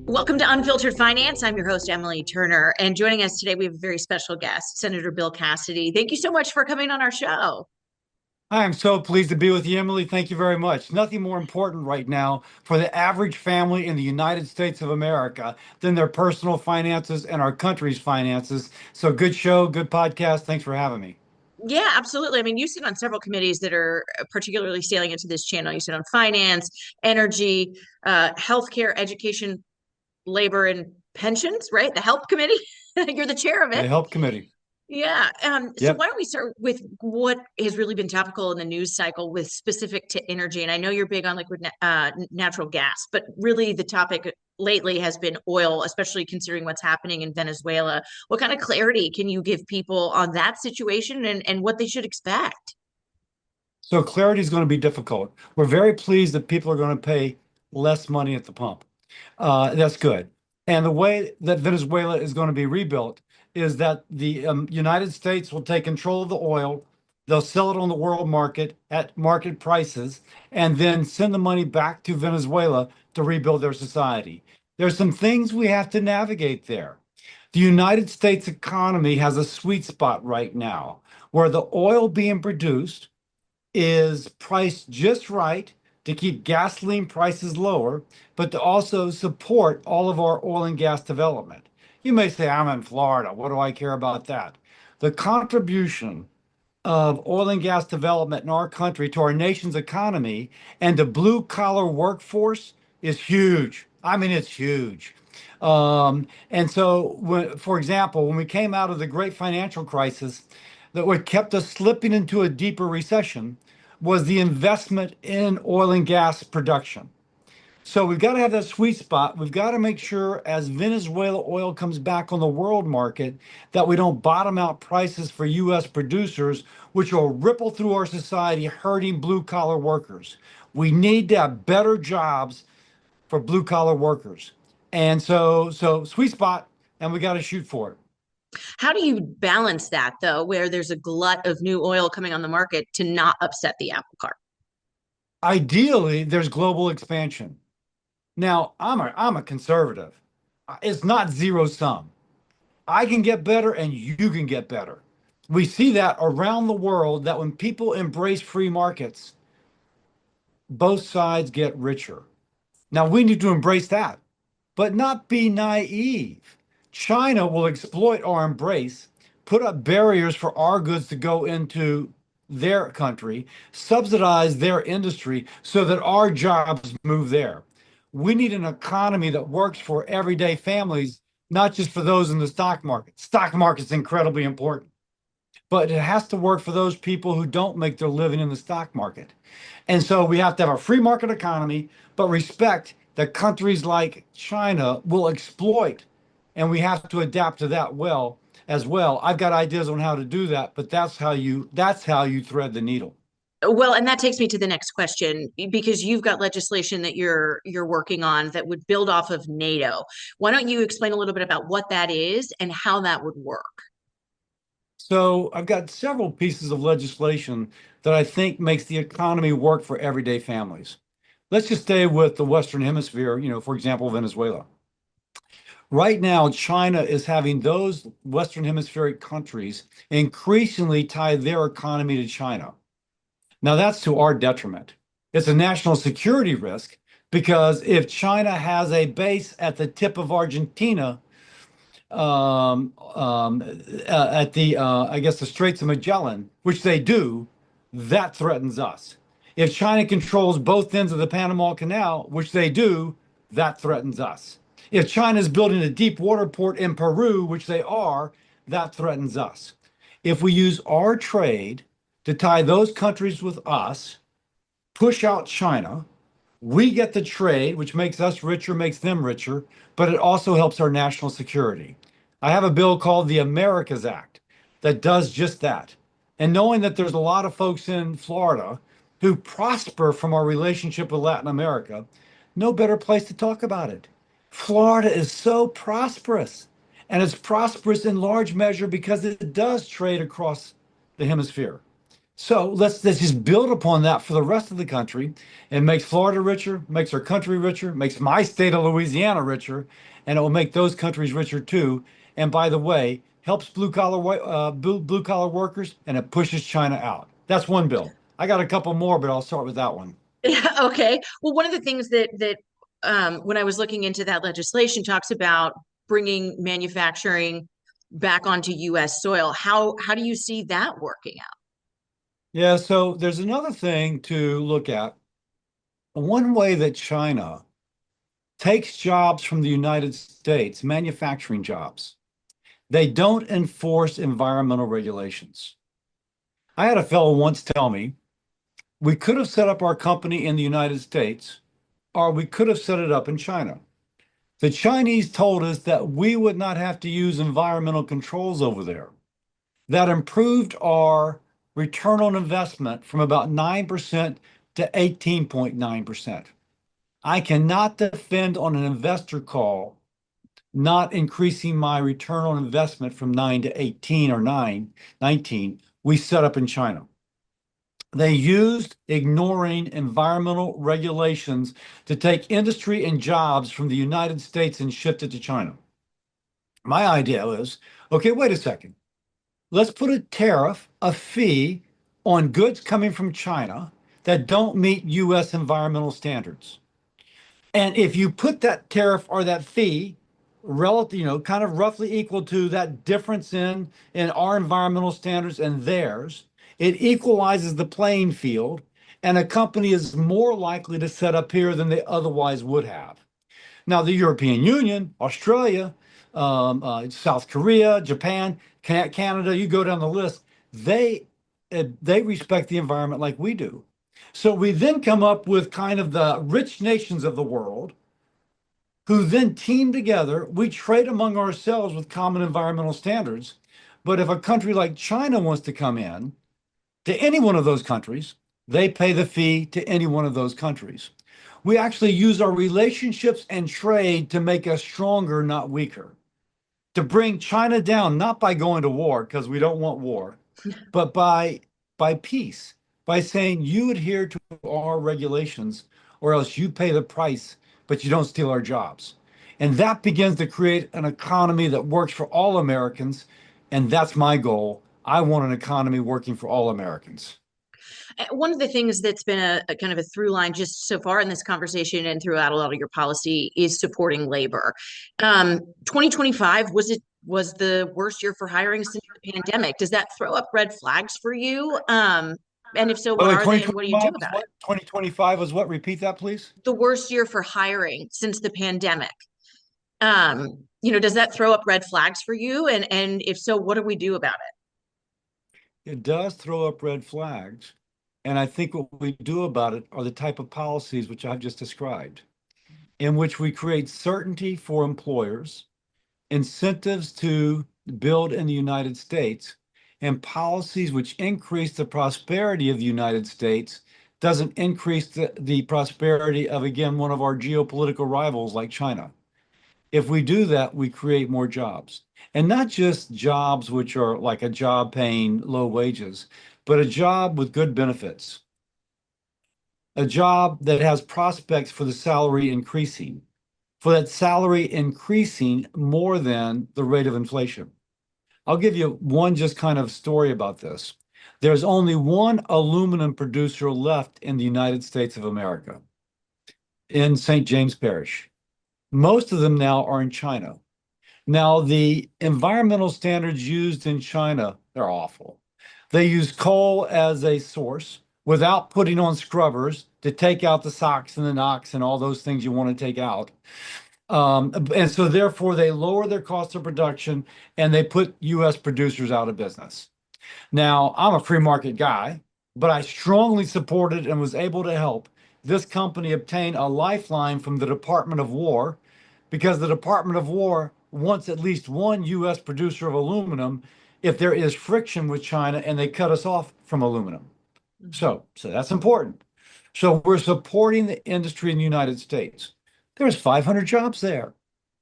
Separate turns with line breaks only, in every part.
Welcome to Unfiltered Finance. I'm your host, Emily Turner. And joining us today, we have a very special guest, Senator Bill Cassidy. Thank you so much for coming on our show.
I am so pleased to be with you, Emily. Thank you very much. Nothing more important right now for the average family in the United States of America than their personal finances and our country's finances. So, good show, good podcast. Thanks for having me.
Yeah, absolutely. I mean, you sit on several committees that are particularly sailing into this channel. You sit on finance, energy, healthcare, education, labor, and pensions, right? The Health Committee. You're the chair of
The
it.
Help Committee.
Yeah. So
Yep.
why don't we start with what has really been topical in the news cycle with specific to energy? And I know you're big on natural gas, but really the topic lately has been oil, especially considering what's happening in Venezuela. What kind of clarity can you give people on that situation and what they should expect?
So, clarity is going to be difficult. We're very pleased that people are going to pay less money at the pump. That's good. And the way that Venezuela is going to be rebuilt is that the United States will take control of the oil. They'll sell it on the world market at market prices and then send the money back to Venezuela to rebuild their society. There's some things we have to navigate there. The United States economy has a sweet spot right now where the oil being produced is priced just right to keep gasoline prices lower, but to also support all of our oil and gas development. You may say, I'm in Florida. What do I care about that? The contribution of oil and gas development in our country to our nation's economy and the blue collar workforce is huge. I mean, it's huge. And so, for example, when we came out of the great financial crisis, that what kept us slipping into a deeper recession was the investment in oil and gas production. So we've got to have that sweet spot. We've got to make sure as Venezuela oil comes back on the world market that we don't bottom out prices for U.S. producers, which will ripple through our society, hurting blue collar workers. We need to have better jobs for blue collar workers. And so sweet spot, and we got to shoot for it.
How do you balance that though, where there's a glut of new oil coming on the market to not upset the apple cart?
Ideally, there's global expansion. Now, I'm a conservative. It's not zero sum. I can get better and you can get better. We see that around the world that when people embrace free markets, both sides get richer. Now we need to embrace that, but not be naive. China will exploit our embrace, put up barriers for our goods to go into their country, subsidize their industry so that our jobs move there. We need an economy that works for everyday families, not just for those in the stock market. Stock market's incredibly important, but it has to work for those people who don't make their living in the stock market. And so we have to have a free market economy, but respect that countries like China will exploit, and we have to adapt to that well as well. I've got ideas on how to do that, but that's how you thread the needle.
Well, and that takes me to the next question because you've got legislation that you're working on that would build off of NATO. Why don't you explain a little bit about what that is and how that would work?
So I've got several pieces of legislation that I think makes the economy work for everyday families. Let's just stay with the Western Hemisphere, for example, Venezuela. Right now, China is having those Western Hemispheric countries increasingly tie their economy to China. Now, that's to our detriment. It's a national security risk because if China has a base at the tip of Argentina, at I guess, the Straits of Magellan, which they do, that threatens us. If China controls both ends of the Panama Canal, which they do, that threatens us. If China is building a deep water port in Peru, which they are, that threatens us. If we use our trade to tie those countries with us, push out China, we get the trade, which makes us richer, makes them richer, but it also helps our national security. I have a bill called the Americas Act that does just that. And knowing that there's a lot of folks in Florida who prosper from our relationship with Latin America, no better place to talk about it. Florida is so prosperous, and it's prosperous in large measure because it does trade across the hemisphere. So let's just build upon that for the rest of the country. It makes Florida richer, makes our country richer, makes my state of Louisiana richer, and it will make those countries richer too. And by the way, helps blue collar workers, and it pushes China out. That's one bill. I got a couple more, but I'll start with that one.
Yeah, okay. Well, one of the things that when I was looking into that legislation talks about bringing manufacturing back onto U.S. soil. How do you see that working out?
Yeah, so there's another thing to look at. One way that China takes jobs from the United States, manufacturing jobs, they don't enforce environmental regulations. I had a fellow once tell me we could have set up our company in the United States, or we could have set it up in China. The Chinese told us that we would not have to use environmental controls over there. That improved our return on investment from about 9% to 18.9%. I cannot defend on an investor call not increasing my return on investment from 9 to 18 or 19 we set up in China. They used ignoring environmental regulations to take industry and jobs from the United States and shift it to China. My idea was, okay, wait a second. Let's put a tariff, a fee on goods coming from China that don't meet US environmental standards. And if you put that tariff or that fee relative, kind of roughly equal to that difference in our environmental standards and theirs, it equalizes the playing field, and a company is more likely to set up here than they otherwise would have. Now, the European Union, Australia, South Korea, Japan, Canada, you go down the list, they respect the environment like we do. So we then come up with kind of the rich nations of the world who then team together. We trade among ourselves with common environmental standards. But if a country like China wants to come in to any one of those countries, they pay the fee to any one of those countries. We actually use our relationships and trade to make us stronger, not weaker, to bring China down, not by going to war, because we don't want war, but by peace, by saying you adhere to our regulations, or else you pay the price, but you don't steal our jobs. And that begins to create an economy that works for all Americans. And that's my goal. I want an economy working for all Americans.
One of the things that's been a kind of a through line just so far in this conversation and throughout a lot of your policy is supporting labor. 2025 was the worst year for hiring since the pandemic. Does that throw up red flags for you? And if so,
By
what
the way,
are they and what do you do
2025 was
about it?
what? 2025 was what? Repeat that, please.
The worst year for hiring since the pandemic. Does that throw up red flags for you? And if so, what do we do about
It does throw up red flags. And I think what we do about it are the type of policies which I've just described, in which we create certainty for employers, incentives to build in the United States, and policies which increase the prosperity of the United States doesn't increase the prosperity of, again, one of our geopolitical rivals like China. If we do that, we create more jobs. And not just jobs which are like a job paying low wages, but a job with good benefits, a job that has prospects for the salary increasing, for that salary increasing more than the rate of inflation. I'll give you one just kind of story about this. There's only one aluminum producer left in the United States of America, in St. James Parish. Most of them now are in China. Now, the environmental standards used in China, they're awful. They use coal as a source without putting on scrubbers to take out the SOx and the NOx and all those things you want to take out. And so therefore they lower their cost of production and they put US producers out of business. Now, I'm a free market guy, but I strongly supported and was able to help this company obtain a lifeline from the Department of War because the Department of War wants at least one US producer of aluminum if there is friction with China and they cut us off from aluminum.
it?
So that's important. So we're supporting the industry in the United States. There's 500 jobs there,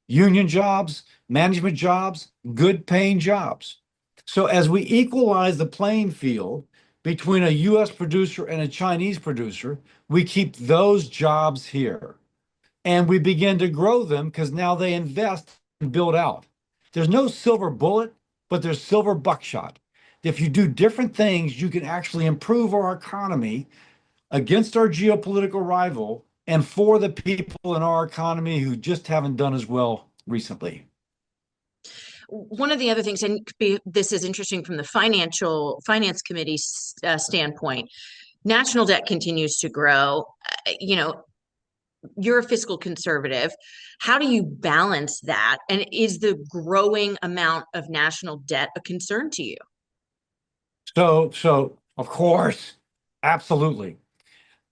union jobs, management jobs, good paying jobs. So as we equalize the playing field, between a US producer and a Chinese producer, we keep those jobs here and we begin to grow them because now they invest and build out. There's no silver bullet, but there's silver buckshot. If you do different things, you can actually improve our economy against our geopolitical rival and for the people in our economy who just haven't done as well recently.
One of the other things, and this is interesting from the finance committee standpoint, national debt continues to grow. You know, you're a fiscal conservative. How do you balance that? And is the growing amount of national debt a concern to you?
So of course, absolutely.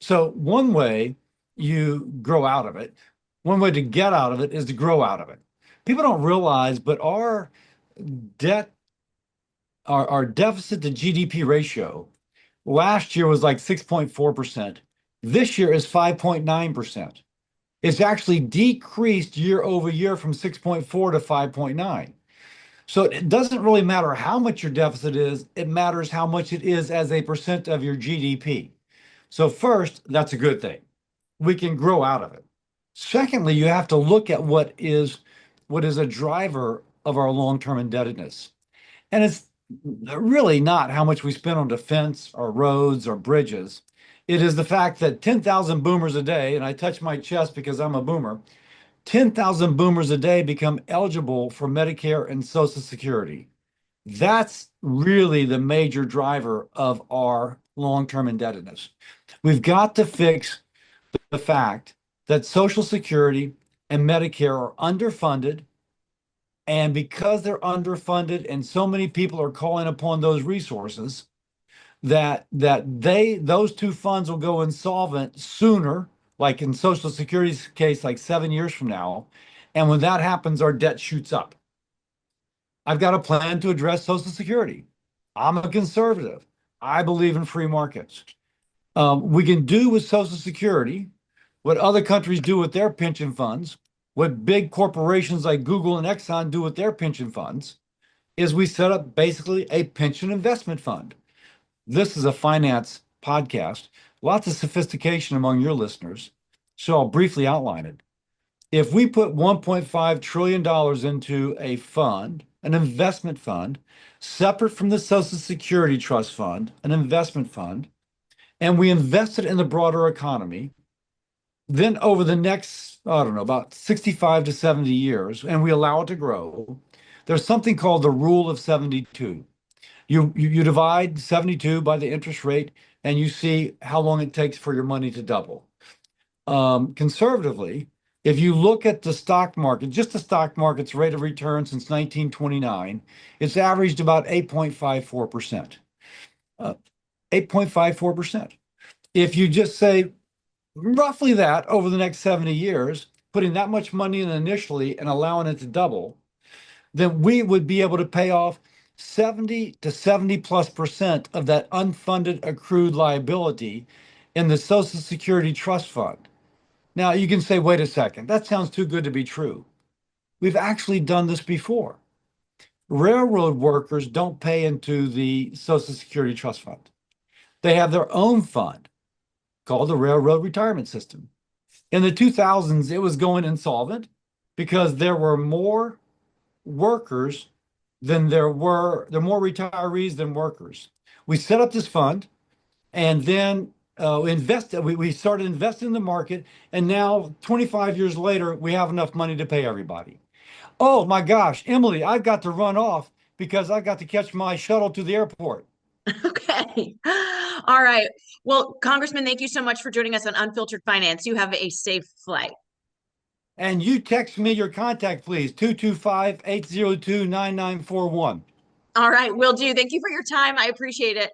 So one way you grow out of it, one way to get out of it is to grow out of it. People don't realize, but debt, our deficit to GDP ratio last year was like 6.4%. This year is 5.9%. It's actually decreased year over year from 6.4 to 5.9. So it doesn't really matter how much your deficit is, it matters how much it is as a percent of your GDP. So first, that's a good thing. We can grow out of it. Secondly, you have to look at what is a driver of our long-term indebtedness. And it's really not how much we spend on defense or roads or bridges. It is the fact that 10,000 boomers a day, and I touch my chest because I'm a boomer, 10,000 boomers a day become eligible for Medicare and Social Security. That's really the major driver of our long-term indebtedness. We've got to fix the fact that Social Security and Medicare are underfunded. And because they're underfunded and so many people are calling upon those resources, those two funds will go insolvent sooner, like in Social Security's case, like 7 years from now. And when that happens, our debt shoots up. I've got a plan to address Social Security. I'm a conservative. I believe in free markets. We can do with Social Security what other countries do with their pension funds, what big corporations like Google and Exxon do with their pension funds, is we set up basically a pension investment fund. This is a finance podcast, lots of sophistication among your listeners. So I'll briefly outline it. If we put $1.5 trillion into a fund, an investment fund, separate from the Social Security Trust Fund, an investment fund, and we invest it in the broader economy, then over the next, I don't know, about 65 to 70 years, and we allow it to grow, there's something called the rule of 72. You divide 72 by the interest rate, and you see how long it takes for your money to double. Conservatively, if you look at the stock market, just the stock market's rate of return since 1929, it's averaged about 8.54%. 8.54%. If you just say roughly that over the next 70 years, putting that much money in initially and allowing it to double, then we would be able to pay off 70 to 70+% of that unfunded accrued liability in the Social Security Trust Fund. Now, you can say, wait a second, that sounds too good to be true. We've actually done this before. Railroad workers don't pay into the Social Security Trust Fund. They have their own fund called the Railroad Retirement System. In the 2000s, it was going insolvent because there were more workers there are more retirees than workers. We set up this fund and then we started investing in the market. And now 25 years later, we have enough money to pay everybody. Oh my gosh, Emily, I've got to run off because I've got to catch my shuttle to the airport.
Okay. All right. Well, Congressman, thank you so much for joining us on Unfiltered Finance. You have a safe flight.
And you text me your contact, please, 225-802-9941.
All right, will do. Thank you for your time. I appreciate it.